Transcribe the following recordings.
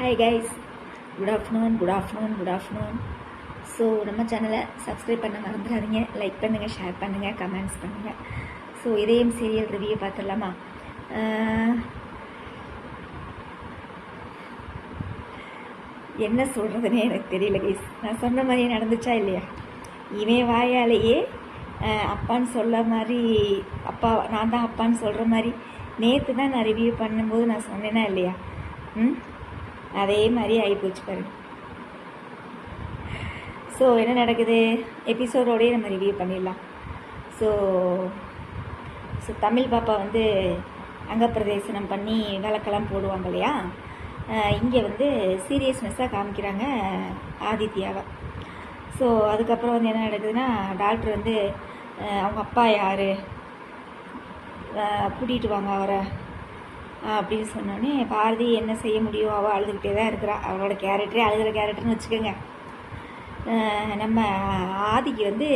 Hi guys, good afternoon. So நம்ம சேனலை subscribe பண்ண மறந்துடாதீங்க. லைக் பண்ணுங்கள், ஷேர் பண்ணுங்கள், கமெண்ட்ஸ் பண்ணுங்கள். ஸோ இதயம் சீரியல் ரிவ்யூ பார்த்துடலாமா? என்ன சொல்கிறதுனே எனக்கு தெரியல கைஸ். நான் சொன்ன மாதிரியே நடந்துச்சா இல்லையா? இவன் வாயாலேயே அப்பான்னு சொல்ல மாதிரி, அப்பா நான் தான் அப்பான்னு சொல்கிற மாதிரி நேற்று தான் நான் ரிவ்யூ பண்ணும்போது நான் சொன்னேன்னா இல்லையா? அதே மாதிரி ஆகிப்போச்சு பாருங்க. ஸோ என்ன நடக்குது, எபிசோடோடையே நம்ம ரிவ்யூ பண்ணிடலாம். ஸோ தமிழ் பாப்பா வந்து அங்கப்பிரதேசனம் பண்ணி விளக்கெல்லாம் போடுவாங்க இல்லையா? இங்கே வந்து சீரியஸ்னஸ்ஸாக காமிக்கிறாங்க ஆதித்யாவை. ஸோ அதுக்கப்புறம் வந்து என்ன நடக்குதுன்னா, டாக்டர் வந்து அவங்க அப்பா யார், கூட்டிகிட்டு வாங்க அவரை அப்படின்னு சொன்னோடனே பாரதி என்ன செய்ய முடியும், அவள் அழுதுகிட்டே தான் இருக்கிறா. அவளோட கேரக்டரே அழுகிற கேரக்டர்னு வச்சுக்கோங்க. நம்ம ஆதிக்கு வந்து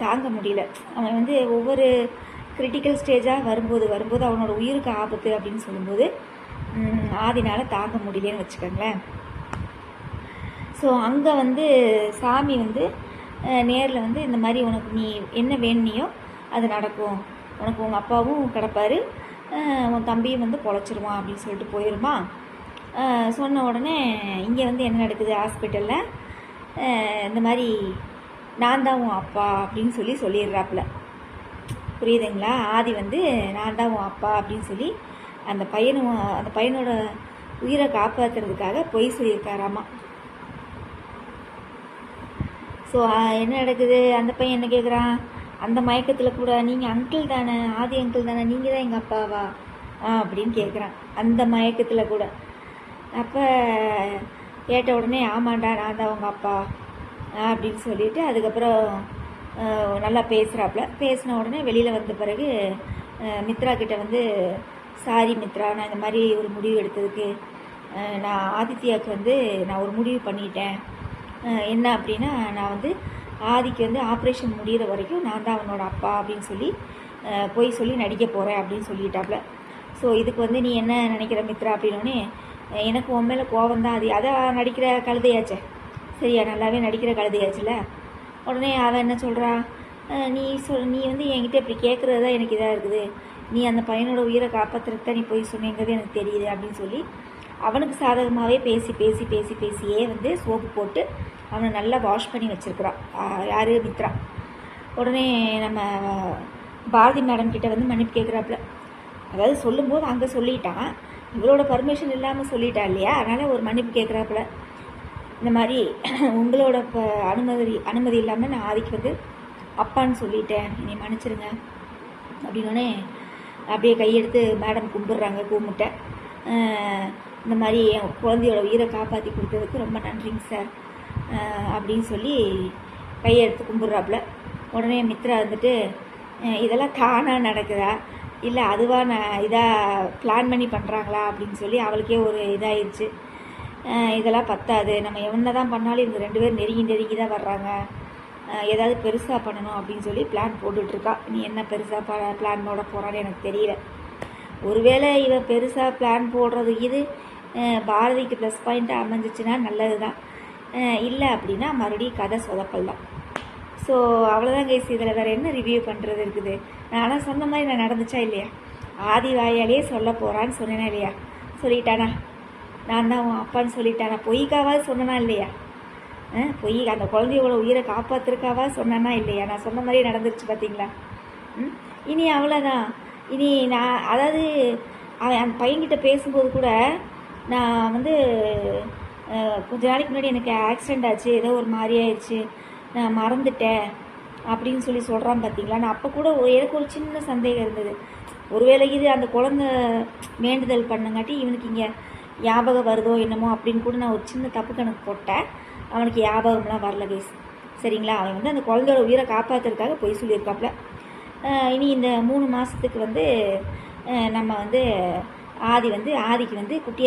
தாங்க முடியல. அவன் வந்து ஒவ்வொரு கிரிட்டிக்கல் ஸ்டேஜாக வரும்போது அவனோட உயிருக்கு ஆபத்து அப்படின்னு சொல்லும்போது ஆதினால் தாங்க முடியலன்னு வச்சுக்கோங்களேன். ஸோ அங்கே வந்து சாமி வந்து நேரில் வந்து இந்த மாதிரி உனக்கு நீ என்ன வேணுனியோ அது நடக்கும், உனக்கு உங்கள் அப்பாவும் கிடப்பார், உன் தம்பியும் வந்து பொழைச்சிருவான் அப்படின்னு சொல்லிட்டு போயிடுமா. சொன்ன உடனே இங்கே வந்து என்ன நடக்குது, ஹாஸ்பிட்டலில் இந்த மாதிரி நான் தான் உன் அப்பா அப்படின்னு சொல்லிடுறாப்புல. புரியுதுங்களா? ஆதி வந்து நான் தான் உன் அப்பா அப்படின்னு சொல்லி அந்த பையனோட உயிரை காப்பாற்றுறதுக்காக பொய் சொல்லியிருக்காராமா. ஸோ என்ன நடக்குது, அந்த பையன் என்ன கேட்குறான், அந்த மயக்கத்தில் கூட நீங்கள் அங்கிள் தானே, ஆதி அங்கிள் தானே, நீங்கள் தான் எங்கள் அப்பாவா அப்படின்னு கேட்குறான் அந்த மயக்கத்தில் கூட. அப்போ கேட்ட உடனே ஆமாண்டா நான் தான் உங்கள் அப்பா அப்படின்னு சொல்லிட்டு அதுக்கப்புறம் நல்லா பேசுகிறாப்புல. பேசின உடனே வெளியில் வந்த பிறகு மித்ரா கிட்ட வந்து சாரி மித்ரா, நான் இந்த மாதிரி ஒரு முடிவு எடுத்ததுக்கு நான் ஆதித்யாவுக்கு வந்து நான் ஒரு முடிவு பண்ணிட்டேன். என்ன அப்படின்னா, நான் வந்து ஆதிக்கு வந்து ஆப்ரேஷன் முடிகிற வரைக்கும் நான் தான் அவனோட அப்பா அப்படின்னு சொல்லி போய் சொல்லி நடிக்க போகிறேன் அப்படின்னு சொல்லிட்டாப்புல. ஸோ இதுக்கு வந்து நீ என்ன நினைக்கிற மித்ரா அப்படின்னோடனே, எனக்கு உன் மேலே கோவம் தான், அது அதான் நடிக்கிற கழுதையாச்சே, சரியா நல்லாவே நடிக்கிற கழுதையாச்சுல. உடனே அவன் என்ன சொல்கிறா, நீ வந்து என்கிட்ட இப்படி கேட்குறது தான் எனக்கு இதாக இருக்குது, நீ அந்த பையனோட உயிரை காப்பாற்றுறதுக்கு தான் நீ போய் சொன்னீங்கிறது எனக்கு தெரியுது அப்படின்னு சொல்லி அவனுக்கு சாதகமாகவே பேசியே வந்து சோப்பு போட்டு அவனை நல்லா வாஷ் பண்ணி வச்சுருக்குறான். யார், மித்ரா. உடனே நம்ம பாரதி மேடம் கிட்ட வந்து மன்னிப்பு கேட்குறாப்புல. அதாவது சொல்லும்போது அங்கே சொல்லிட்டான், இவளோட பர்மிஷன் இல்லாமல் சொல்லிட்டா இல்லையா, அதனால் ஒரு மன்னிப்பு கேட்குறாப்புல. இந்த மாதிரி உங்களோட அனுமதி இல்லாமல் நான் ஆதிக்கு வந்து அப்பான்னு சொல்லிட்டேன், நீ மன்னிச்சிருங்க அப்படின்னோடனே அப்படியே கையெடுத்து மேடம் கும்பிட்றாங்க. இந்த மாதிரி என் குழந்தையோட உயிரை காப்பாற்றி கொடுத்ததுக்கு ரொம்ப நன்றிங்க சார் அப்படின்னு சொல்லி கையெடுத்து கும்பிட்றாப்புல. உடனே மித்ரா வந்துட்டு, இதெல்லாம் தானாக நடக்குதா இல்லை அதுவாக நான் இதாக பிளான் பண்ணி பண்ணுறாங்களா அப்படின்னு சொல்லி அவளுக்கே ஒரு இதாகிடுச்சு. இதெல்லாம் பத்தாது, நம்ம என்ன தான் பண்ணாலும் இவங்க 2 பேரும் நெருங்கி தான் வர்றாங்க, ஏதாவது பெருசாக பண்ணணும் அப்படின்னு சொல்லி பிளான் போட்டுட்ருக்கா. நீ என்ன பெருசாக பிளான் போட போகிறான்னு எனக்கு தெரியல. ஒருவேளை இவன் பெருசாக பிளான் போடுறது இது பாரதிக்கு ப்ளஸ் பாயிண்ட்டாக அமைஞ்சிச்சுன்னா நல்லது தான், இல்லை அப்படின்னா மறுபடியும் கதை சொதப்பல் தான். ஸோ அவ்வளோதான் கைஸ். இதில் வேறு என்ன ரிவ்யூ பண்ணுறது இருக்குது? நானும் சொன்ன மாதிரி நான் நடந்துச்சா இல்லையா? ஆதி வாயாலேயே சொல்ல போகிறான்னு சொன்னேனா இல்லையா? சொல்லிட்டானா நான் தான் உன் அப்பான்னு சொல்லிட்டானா? பொய்க்காவாது சொன்னனா இல்லையா? பொய் அந்த குழந்தையோட உயிரை காப்பாற்றுறக்காவா சொன்னானா இல்லையா? நான் சொன்ன மாதிரியே நடந்துருச்சு பார்த்தீங்களா? இனி அவ்வளோதான். இனி நான் அதாவது அவன் அந்த பையன்கிட்ட பேசும்போது கூட நான் வந்து கொஞ்ச நாளைக்கு முன்னாடி எனக்கு ஆக்சிடெண்ட் ஆச்சு, ஏதோ ஒரு மாதிரி ஆயிடுச்சு, நான் மறந்துட்டேன் அப்படின்னு சொல்லி சொல்கிறான் பார்த்தீங்களா? நான் அப்போ கூட எனக்கு ஒரு சின்ன சந்தேகம் இருந்தது, ஒருவேளை இது அந்த குழந்தை வேண்டுதல் பண்ணங்காட்டி இவனுக்கு இங்கே ஞாபகம் வருதோ என்னமோ அப்படின்னு கூட நான் ஒரு சின்ன தப்பு கணக்கு போட்டேன். அவனுக்கு ஞாபகம்லாம் வரல கைஸ், சரிங்களா? அவன் வந்து அந்த குழந்தையோட உயிரை காப்பாற்றுறதுக்காக பொய் சொல்லியிருக்காப்புல. இனி இந்த 3 மாதத்துக்கு வந்து நம்ம வந்து ஆதிக்கு வந்து குட்டி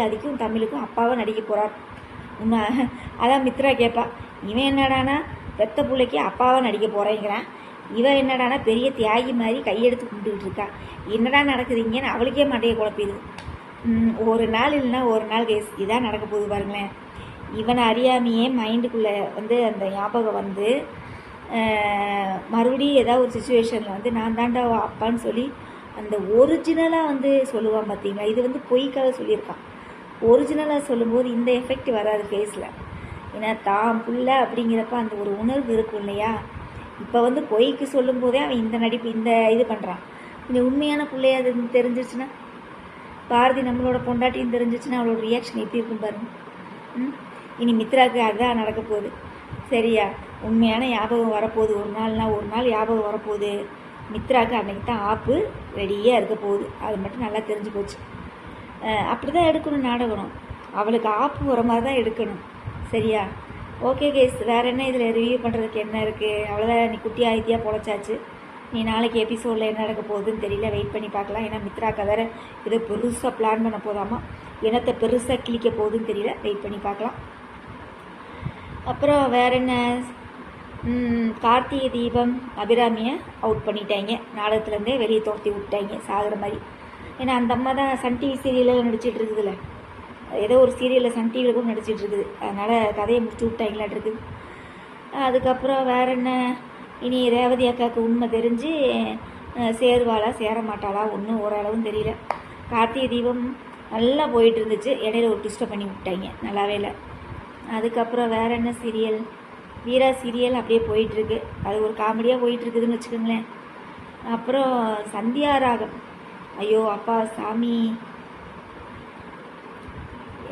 ஆதிக்கும் தமிழுக்கும் அப்பாவாக நடிக்க போகிறார். அதான் மித்ரா கேட்பா, இவன் என்னடானா பெத்த பிள்ளைக்கு அப்பாவாக நடிக்க போகிறேங்கிறான், இவன் என்னடானா பெரிய தியாகி மாதிரி கையெடுத்து கும்பிட்டுக்கிட்டு இருக்கா, என்னடா நடக்குதுங்கன்னு அவளுக்கே மண்டையை குழப்பிடுது. ஒரு நாள் இல்லைன்னா ஒரு நாள் கேஸ் இதான் நடக்க போகுது பாருங்களேன். இவனை அறியாமையே மைண்டுக்குள்ளே வந்து அந்த ஞாபகம் வந்து மறுபடியும் ஏதாவது ஒரு சுச்சுவேஷனில் வந்து நான் தாண்டா அப்பான்னு சொல்லி அந்த ஒரிஜினலாக வந்து சொல்லுவான் பார்த்தீங்களா. இது வந்து பொய்க்காக சொல்லியிருக்கான். ஒரிஜினலாக சொல்லும்போது இந்த எஃபெக்ட் வராது ஃபேஸில். ஏன்னா தான் புள்ள அப்படிங்கிறப்ப அந்த ஒரு உணர்வு இருக்கும் இல்லையா. இப்போ வந்து பொய்க்கு சொல்லும்போதே அவன் இந்த நடிப்பு இந்த இது பண்ணுறான். இந்த உண்மையான பிள்ளைய அது தெரிஞ்சிச்சுன்னா, பாரதி நம்மளோட பொண்டாட்டின்னு தெரிஞ்சிச்சுன்னா அவளோட ரியாக்ஷன் எப்படி இருக்கும் பாருங்க. இனி மித்ராவுக்கு அதுதான் நடக்க போகுது. சரியா, உண்மையான ஞாபகம் வரப்போகுது. ஒரு நாள் ஞாபகம் வரப்போகுது. மித்ராவுக்கு அன்றைக்கி தான் ஆப்பு ரெடியாக இருக்க போகுது. அது மட்டும் நல்லா தெரிஞ்சு போச்சு. அப்படி தான் எடுக்கணும் நாடகம். அவளுக்கு ஆப்பு வர மாதிரி தான் எடுக்கணும். சரியா, ஓகே கேஸ். வேறு என்ன இதில் ரிவ்யூ பண்ணுறதுக்கு என்ன இருக்குது? அவ்வளோதான். நீ குட்டி ஆயித்தியாக பொழைச்சாச்சு. நீ நாளைக்கு எபிசோடில் என்ன நடக்க போகுதுன்னு தெரியல. வெயிட் பண்ணி பார்க்கலாம். ஏன்னா மித்ராக்கா வேறு ஏதோ பெருசாக பிளான் பண்ண போதாமா, என்னத்தை பெருசாக கிழிக்க போகுதுன்னு தெரியல. வெயிட் பண்ணி பார்க்கலாம். அப்புறம் வேறு என்ன, கார்த்திகை தீபம் அபிராமியை அவுட் பண்ணிட்டாங்க. நாடகத்துலேருந்தே வெளியே தோர்த்தி விட்டாங்க சாகிற மாதிரி. ஏன்னா அந்த அம்மா தான் சன் டிவி சீரியலில் நடிச்சிட்டு இருக்குதுல்ல. ஏதோ ஒரு சீரியலில் சன் டிவியில் கூட நடிச்சிட்டு இருக்குது. அதனால் கதையை முடிச்சு விட்டாங்களாட்டு இருக்குது. அதுக்கப்புறம் வேறு என்ன, இனி ரேவதி அக்காவுக்கு உண்மை தெரிஞ்சு சேருவாளா சேர மாட்டாளா ஒன்றும் ஓரளவும் தெரியல. கார்த்திகை தீபம் நல்லா போயிட்டு இருந்துச்சு. இடையில ஒரு ட்விஸ்ட்டை பண்ணி விட்டாங்க, நல்லாவே இல்லை. அதுக்கப்புறம் வேறு என்ன சீரியல், வீரா சீரியல் அப்படியே போயிட்டுருக்கு. அது ஒரு காமெடியாக போயிட்டுருக்குதுன்னு வச்சுக்கோங்களேன். அப்புறம் சந்தியா ராகம், ஐயோ அப்பா சாமி,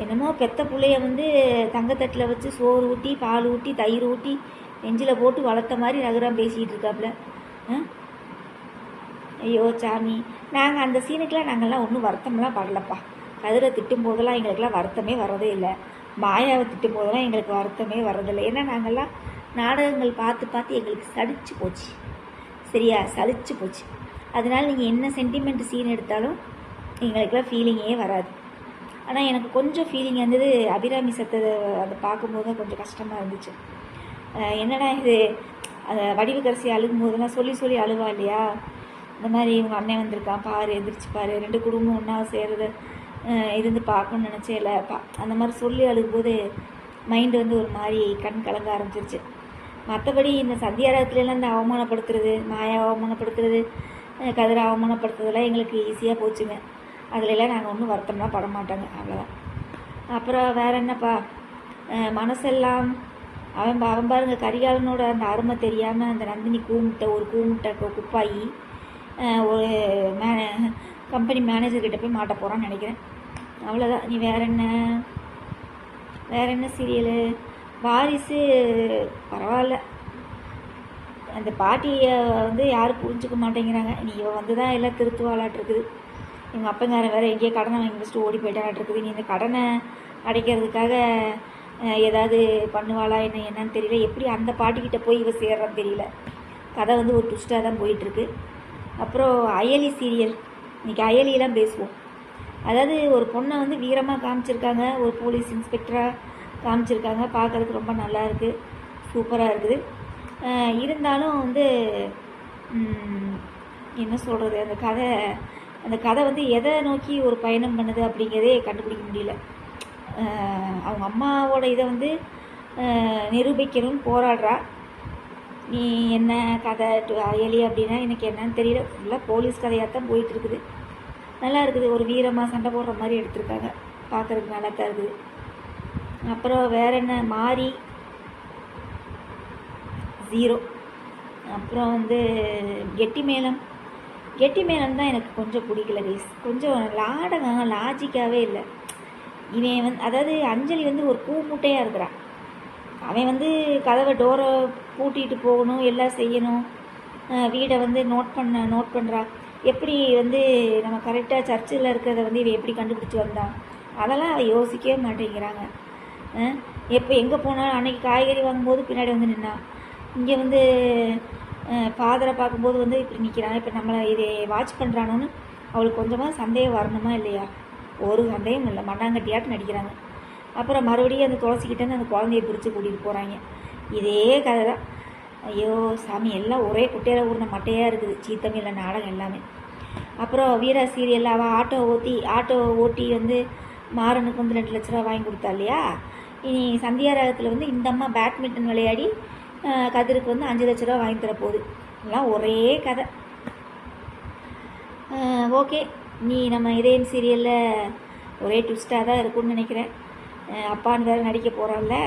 என்னமோ பெத்த பிள்ளைய வந்து தங்கத்தட்டில் வச்சு சோறு ஊட்டி பால் ஊட்டி தயிர் ஊட்டி நெஞ்சில் போட்டு வளர்த்த மாதிரி ரகுராம் பேசிகிட்டு இருக்காப்புல. ஐயோ சாமி, நாங்கள் அந்த சீனுக்கெலாம் நாங்கள்லாம் ஒன்றும் வருத்தம்லாம் படலப்பா. கதிரை திட்டும் போதெல்லாம் எங்களுக்கெல்லாம் வருத்தமே வரதே இல்லை. மாயாவை திட்டும் போதெல்லாம் எங்களுக்கு வருத்தமே வரதில்லை. ஏன்னா நாங்கள்லாம் நாடகங்கள் பார்த்து பார்த்து எங்களுக்கு சலிச்சு போச்சு. சரியா, சலிச்சு போச்சு. அதனால் நீங்கள் என்ன சென்டிமெண்ட் சீன் எடுத்தாலும் எங்களுக்கெல்லாம் ஃபீலிங்கே வராது. ஆனால் எனக்கு கொஞ்சம் ஃபீலிங் இருந்தது அபிராமி சத்ததை அதை பார்க்கும்போது தான் கொஞ்சம் கஷ்டமாக இருந்துச்சு. என்னடா இது, அதை வடிவுக்கரசி அழுகும் போதெல்லாம் சொல்லி சொல்லி அழுவா இல்லையா. இந்த மாதிரி இவங்க அண்ணன் வந்திருக்கான் பாரு, எந்திரிச்சு பாரு, 2 குடும்பம் ஒன்றா சேருது இருந்து பார்க்கணும்னு நினச்சே இல்லை. அந்த மாதிரி சொல்லி அழுகும்போது மைண்டு வந்து ஒரு மாதிரி கண் கலங்க ஆரம்பிச்சிருச்சு. மற்றபடி இந்த சந்தியாரத்துலலாம் இந்த அவமானப்படுத்துறது, மாயா அவமானப்படுத்துறது, கதிரை அவமானப்படுத்துறதெல்லாம் எங்களுக்கு ஈஸியாக போச்சுங்க. அதிலெல்லாம் நாங்கள் ஒன்றும் வருத்தம்லாம் பட மாட்டோங்க, அவ்வளோதான். அப்புறம் வேறு என்னப்பா, மனசெல்லாம் அவன் பாருங்க கரிகாலனோட அந்த அருமை தெரியாமல் அந்த நந்தினி ஒரு கூமுட்டை குப்பாயி ஒரு கம்பெனி மேனேஜர்கிட்ட போய் மாட்ட போகிறான்னு நினைக்கிறேன். அவ்வளோதான். நீ வேறு என்ன சீரியலு, வாரிசு பரவாயில்ல. அந்த பாட்டியை வந்து யாரும் புரிஞ்சுக்க மாட்டேங்கிறாங்க. நீ இவன் வந்து தான் எல்லாம் திருத்துவாளாட்டிருக்குது. எங்கள் அப்பங்காரன் வேறு எங்கேயோ கடனை வாங்கி வச்சுட்டு ஓடி போயிட்டானாட்டிருக்குது. நீ இந்த கடனை அடைக்கிறதுக்காக ஏதாவது பண்ணுவாளா என்னன்னு தெரியல. எப்படி அந்த பாட்டிக்கிட்ட போய் இவ சேர்றான்னு தெரியல. கதை வந்து ஒரு ட்விஸ்ட்டாக தான் போயிட்டுருக்கு. அப்புறம் அயலி சீரியல், இன்றைக்கி அயலியெல்லாம் பேசுவோம். அதாவது ஒரு பொண்ணை வந்து வீரமாக காமிச்சிருக்காங்க, ஒரு போலீஸ் இன்ஸ்பெக்டராக காமிச்சிருக்காங்க. பார்க்குறதுக்கு ரொம்ப நல்லா இருக்குது, சூப்பராக இருக்குது. இருந்தாலும் வந்து என்ன சொல்கிறது, அந்த கதை வந்து எதை நோக்கி ஒரு பயணம் பண்ணுது அப்படிங்கிறதே கண்டுபிடிக்க முடியல. அவங்க அம்மாவோட இதை வந்து நிரூபிக்கணும்னு போராடுறா. நீ என்ன கதை அயலி அப்படின்னா எனக்கு என்னன்னு தெரியல. ஃபுல்லாக போலீஸ் கதையாக தான் போயிட்டுருக்குது. நல்லா இருக்குது. ஒரு வீரமாக சண்டை போடுற மாதிரி எடுத்திருக்காங்க. பார்க்குறதுக்கு நல்லா தான் இருக்குது. அப்புறம் வேறு என்ன, மாரி 0. அப்புறம் வந்து கெட்டி மேளம் தான் எனக்கு கொஞ்சம் பிடிக்கல கைஸ். கொஞ்சம் நாடகம் லாஜிக்காகவே இல்லை. இவன் வந்து அதாவது அஞ்சலி வந்து ஒரு பூ மூட்டையாக இருக்கிறான். அவன் வந்து கதவை டோரை பூட்டிகிட்டு போகணும், எல்லாம் செய்யணும், வீடை வந்து நோட் பண்ணுறா. எப்படி வந்து நம்ம கரெக்டாக சர்ச்சில் இருக்கிறத வந்து இவன் எப்படி கண்டுபிடிச்சி வந்தான், அதெல்லாம் யோசிக்கவே மாட்டேங்கிறாங்க. எப்போ எங்கே போனாலும் அன்றைக்கி காய்கறி வாங்கும்போது பின்னாடி வந்து நின்னான். இங்கே வந்து ஃபாதரை பார்க்கும்போது வந்து இப்படி நிற்கிறான். இப்போ நம்மளை இதை வாட்ச் பண்ணுறானோன்னு அவளுக்கு கொஞ்சமாக சந்தேகம் வரணுமா இல்லையா? ஒரு சந்தேகம் இல்லை, மண்ணாங்கட்டியாட்டு நடிக்கிறாங்க. அப்புறம் மறுபடியும் அந்த துளசிக்கிட்டேருந்து அந்த குழந்தைய பிரித்து கூட்டிகிட்டு போகிறாங்க. இதே கதை தான். ஐயோ சாமி, எல்லாம் ஒரே குட்டையில் ஊர்ன மட்டையாக இருக்குது சீத்தமில்ல நாடகம் எல்லாமே. அப்புறம் வீரா சீரியலில் அவள் ஆட்டோ ஓட்டி வந்து மாறனுக்கு வந்து 2 லட்ச ரூபா வாங்கி கொடுத்தா இல்லையா. இனி சந்தியா ராகத்தில் வந்து இந்த அம்மா பேட்மிண்டன் விளையாடி கதிருக்கு வந்து 5 லட்ச ரூபா வாங்கி தரப்போகுது. எல்லாம் ஒரே கதை. ஓகே, நீ நம்ம இதயம் சீரியலில் ஒரே ட்விஸ்ட்டாக தான் இருக்கும்னு நினைக்கிறேன். அப்பான்னு வேறு நடிக்க போகிறான்ல.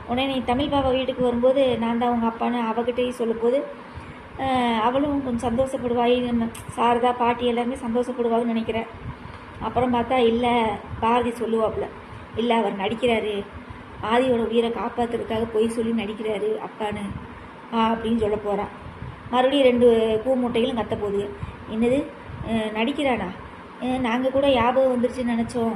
உடனே நீ தமிழ் பாப்பா வீட்டுக்கு வரும்போது நான் தான் அவங்க அப்பான்னு அவகிட்டையும் சொல்லும்போது அவளும் கொஞ்சம் சந்தோஷப்படுவாய். நம்ம சாரதா பாட்டி எல்லாருமே சந்தோஷப்படுவாங்கன்னு நினைக்கிறேன். அப்புறம் பார்த்தா இல்லை, பாரதி சொல்லுவாப்புல, இல்லை அவர் நடிக்கிறாரு, ஆதியோட உயிரை காப்பாற்றுறதுக்காக பொய் சொல்லி நடிக்கிறாரு அப்பான்னு அப்படின்னு சொல்ல போகிறான். மறுபடியும் 2 பூ மூட்டைகளும் கத்த போகுது. என்னது நடிக்கிறானா? நாங்கள் கூட ஞாபகம் வந்துருச்சுன்னு நினச்சோம்.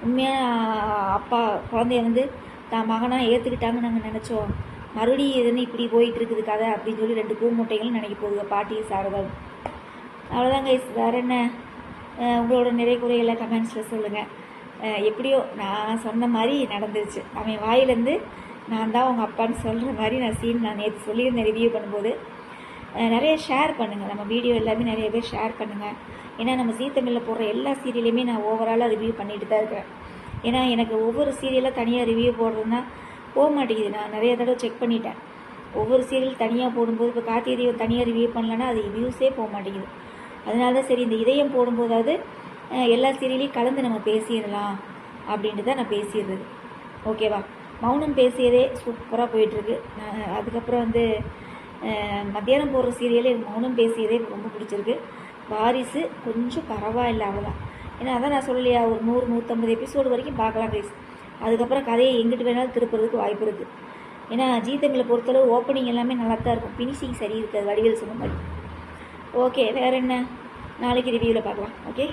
உண்மையாக அப்பா குழந்தைய வந்து தான் மகனாக ஏற்றுக்கிட்டாங்கன்னு நாங்கள் நினச்சோம். மறுபடியும் எதுன்னு இப்படி போயிட்டு இருக்குது கதை அப்படின்னு சொல்லி 2 பூ மூட்டைகளும் நினைக்க போகுது பாட்டியும் சாரதாவும். அவ்வளோதாங்க. வேறு என்ன, உங்களோட நிறை குறைகளை கமெண்ட்ஸில் சொல்லுங்கள். எப்படியோ நான் சொன்ன மாதிரி நடந்துருச்சு. அவன் வாயிலேருந்து நான் தான் உங்கள் அப்பான்னு சொல்கிற மாதிரி நான் நேற்று சொல்லியிருந்தேன் ரிவ்யூ பண்ணும்போது. நிறைய ஷேர் பண்ணுங்கள், நம்ம வீடியோ எல்லாமே நிறைய பேர் ஷேர் பண்ணுங்கள். ஏன்னா நம்ம ஜீ தமிழில் போடுற எல்லா சீரியலையுமே நான் ஓவராலாக ரிவ்யூ பண்ணிட்டு தான் இருக்கிறேன். ஏன்னா எனக்கு ஒவ்வொரு சீரியலாக தனியாக ரிவ்யூ போடுறதுன்னா போக மாட்டேங்குது. நான் நிறைய தடவை செக் பண்ணிட்டேன். ஒவ்வொரு சீரியல் தனியாக போடும்போது இப்போ கார்த்திகை தீபம் தனியாக ரிவ்யூ பண்ணலன்னா அது வியூஸே போக மாட்டேங்குது. அதனால தான் சரி இந்த இதயம் போடும்போதாவது எல்லா சீரியலையும் கலந்து நம்ம பேசிடலாம் அப்படின்ட்டு தான் நான் பேசிடுறது. ஓகேவா? மௌனம் பேசியதே சூப்பராக போயிட்டுருக்கு. அதுக்கப்புறம் வந்து மத்தியானம் போடுற சீரியலே மௌனம் பேசியதே ரொம்ப பிடிச்சிருக்கு. வாரிசு கொஞ்சம் பரவாயில்லை, அவ்வளோதான். ஏன்னா அதான் நான் சொல்லலையா, ஒரு 100-150 எபிசோடு வரைக்கும் பார்க்கலாம் கைஸ். அதுக்கப்புறம் கதையை எங்கிட்டு வேணாலும் திருப்புறதுக்கு வாய்ப்பு இருக்குது. ஏன்னா ஜீ தமிழை பொறுத்தளவு ஓப்பனிங் எல்லாமே நல்லா தான் இருக்கும், ஃபினிஷிங் சரி இருக்காது, வடிவேல் சொன்ன மாதிரி. ஓகே, வேறு என்ன, நாளைக்கு ரிவ்யூவில் பார்க்கலாம். ஓகே.